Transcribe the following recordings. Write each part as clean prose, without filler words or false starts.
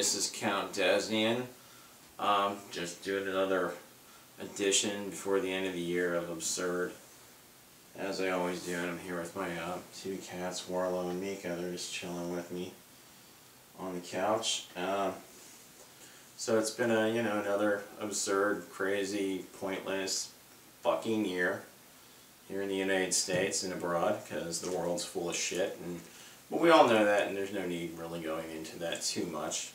this is Count Desnian. Just doing another edition before the end of the year of Absurd. As I always do, and I'm here with my two cats, Warlow and Mika. They're just chilling with me on the couch. So it's been a, another absurd, crazy, pointless fucking year here in the United States and abroad, because the world's full of shit, but we all know that, and there's no need really going into that too much.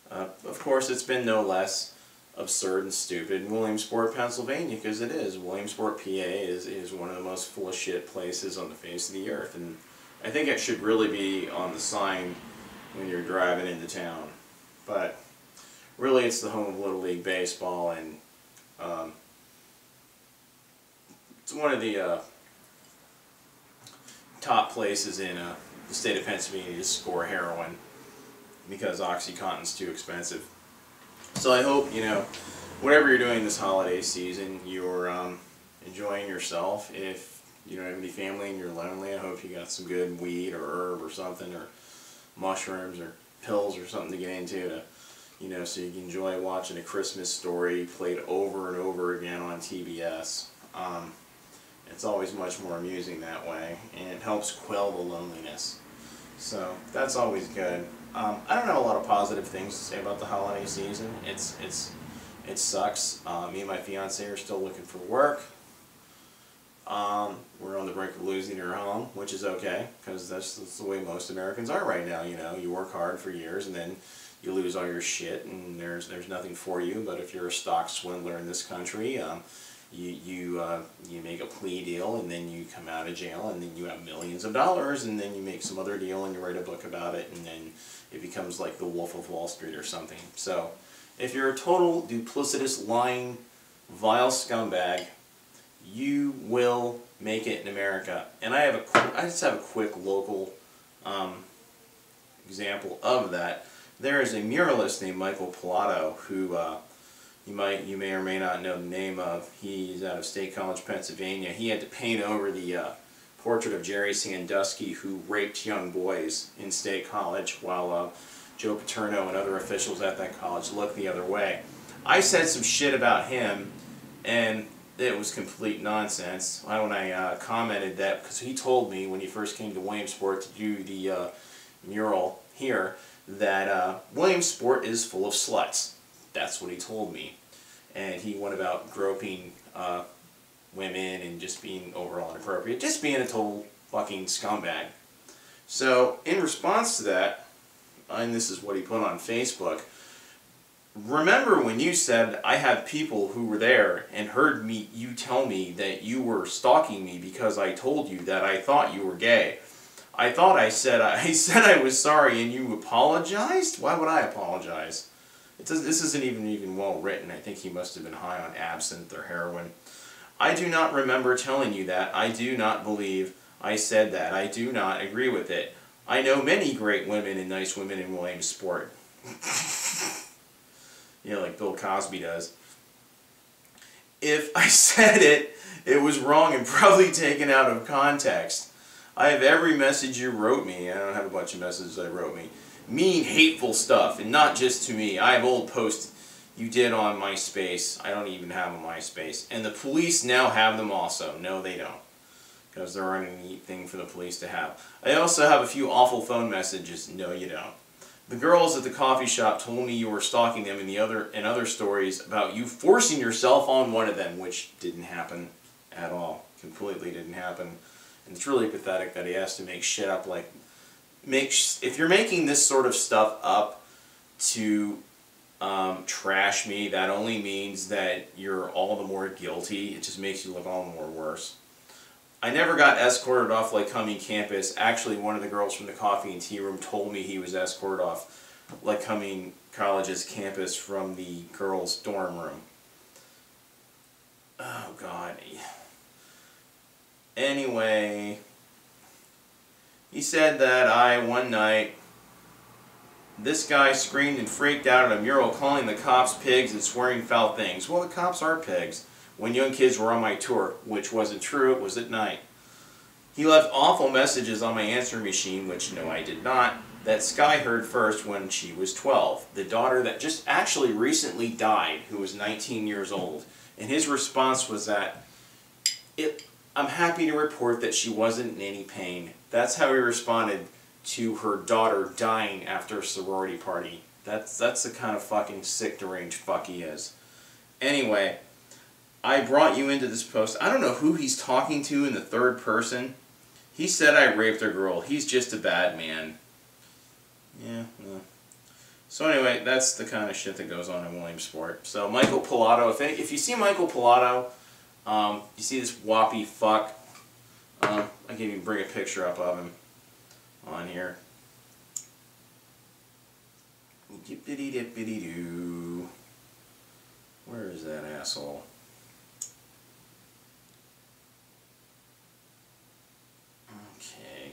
Of course, it's been no less absurd and stupid in Williamsport, Pennsylvania, because it is. Williamsport, PA is one of the most full of shit places on the face of the earth, and I think it should really be on the sign when you're driving into town. But really, it's the home of Little League Baseball, and it's one of the top places in the state of Pennsylvania to score heroin, because OxyContin's too expensive. So I hope, whatever you're doing this holiday season, you're enjoying yourself. If you don't have any family and you're lonely, I hope you got some good weed or herb or something, or mushrooms or pills or something to get into, to, so you can enjoy watching A Christmas Story played over and over again on TBS. It's always much more amusing that way, and it helps quell the loneliness. So that's always good. I don't have a lot of positive things to say about the holiday season. It sucks. Me and my fiance are still looking for work. We're on the brink of losing our home, which is okay, because that's the way most Americans are right now. You work hard for years, and then you lose all your shit, and there's nothing for you. But if you're a stock swindler in this country, you make a plea deal, and then you come out of jail, and then you have millions of dollars, and then you make some other deal and you write a book about it, and then it becomes like the Wolf of Wall Street or something. So if you're a total duplicitous, lying, vile scumbag, you will make it in America. And I just have a quick local example of that. There is a muralist named Michael Pilato who you may or may not know the name of. He's out of State College, Pennsylvania. He had to paint over the portrait of Jerry Sandusky, who raped young boys in State College, while Joe Paterno and other officials at that college looked the other way. I said some shit about him, and it was complete nonsense when I commented that, because he told me when he first came to Williamsport to do the mural here that Williamsport is full of sluts. That's what he told me. And he went about groping women and just being overall inappropriate, just being a total fucking scumbag. So in response to that, and this is what he put on Facebook, remember when you said I have people who were there and heard you tell me that you were stalking me because I told you that I thought you were gay. I said I was sorry, and you apologized? Why would I apologize? This isn't even well written. I think he must have been high on absinthe or heroin. I do not remember telling you that. I do not believe I said that. I do not agree with it. I know many great women and nice women in Williamsport. Like Bill Cosby does. If I said it, it was wrong and probably taken out of context. I have every message you wrote me. I don't have a bunch of messages I wrote me. Mean, hateful stuff, and not just to me. I have old posts you did on MySpace. I don't even have a MySpace. And the police now have them also. No, they don't, because there aren't anything for the police to have. I also have a few awful phone messages. No, you don't. The girls at the coffee shop told me you were stalking them, and other stories about you forcing yourself on one of them, which didn't happen at all. Completely didn't happen. And it's really pathetic that he has to make shit up like... If you're making this sort of stuff up to trash me, that only means that you're all the more guilty. It just makes you look all the more worse. I never got escorted off Lake Cumming campus. Actually, one of the girls from the coffee and tea room told me he was escorted off Lake Cumming College's campus from the girls' dorm room. Oh, God. Anyway... He said that one night, this guy screamed and freaked out at a mural calling the cops pigs and swearing foul things. Well, the cops are pigs. When young kids were on my tour, which wasn't true, it was at night. He left awful messages on my answering machine, which no, I did not. that Sky heard first when she was 12. The daughter that just actually recently died, who was 19 years old. And his response was that, I'm happy to report that she wasn't in any pain. That's how he responded to her daughter dying after a sorority party. That's the kind of fucking sick, deranged fuck he is. Anyway, I brought you into this post. I don't know who he's talking to in the third person. He said I raped a girl. He's just a bad man. Yeah, well. So anyway, that's the kind of shit that goes on in Williamsport. So Michael Pilato, if you see Michael Pilato, you see this whoppy fuck, I can even bring a picture up of him on here. Dippity-dippity-doo. Where is that asshole? Okay.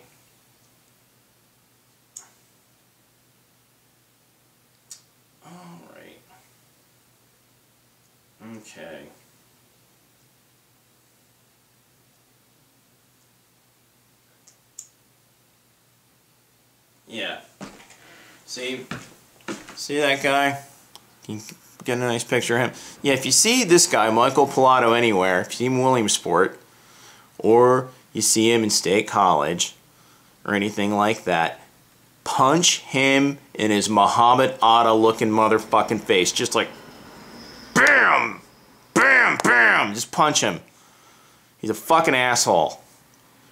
Alright. Okay. Yeah. See that guy? You can get a nice picture of him. Yeah, if you see this guy, Michael Pilato, anywhere, if you see him in Williamsport, or you see him in State College, or anything like that, punch him in his Muhammad Atta looking motherfucking face. Just like, BAM! BAM! BAM! Just punch him. He's a fucking asshole.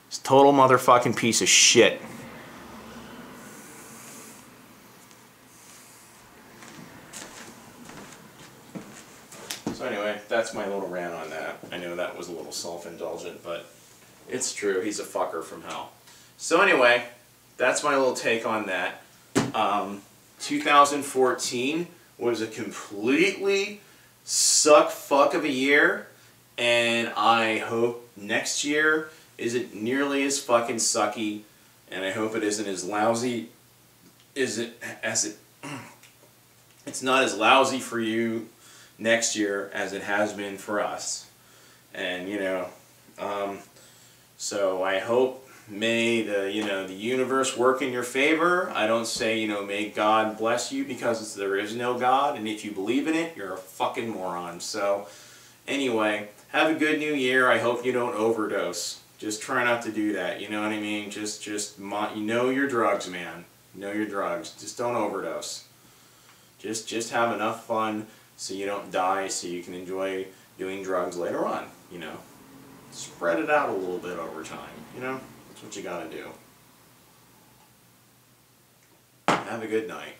He's a total motherfucking piece of shit. So anyway, that's my little rant on that. I know that was a little self-indulgent, but it's true. He's a fucker from hell. So anyway, that's my little take on that. 2014 was a completely fuck of a year, and I hope next year isn't nearly as fucking sucky, and I hope it isn't as lousy it's not as lousy for you next year as it has been for us. And so I hope may the universe work in your favor. I don't say may God bless you, because there is no God, and if you believe in it, you're a fucking moron. So anyway, have a good new year. I hope you don't overdose. Just try not to do that. You know what I mean? Just know your drugs, man. Know your drugs. Just don't overdose. Just have enough fun so you don't die, so you can enjoy doing drugs later on. Spread it out a little bit over time. That's what you gotta do. Have a good night.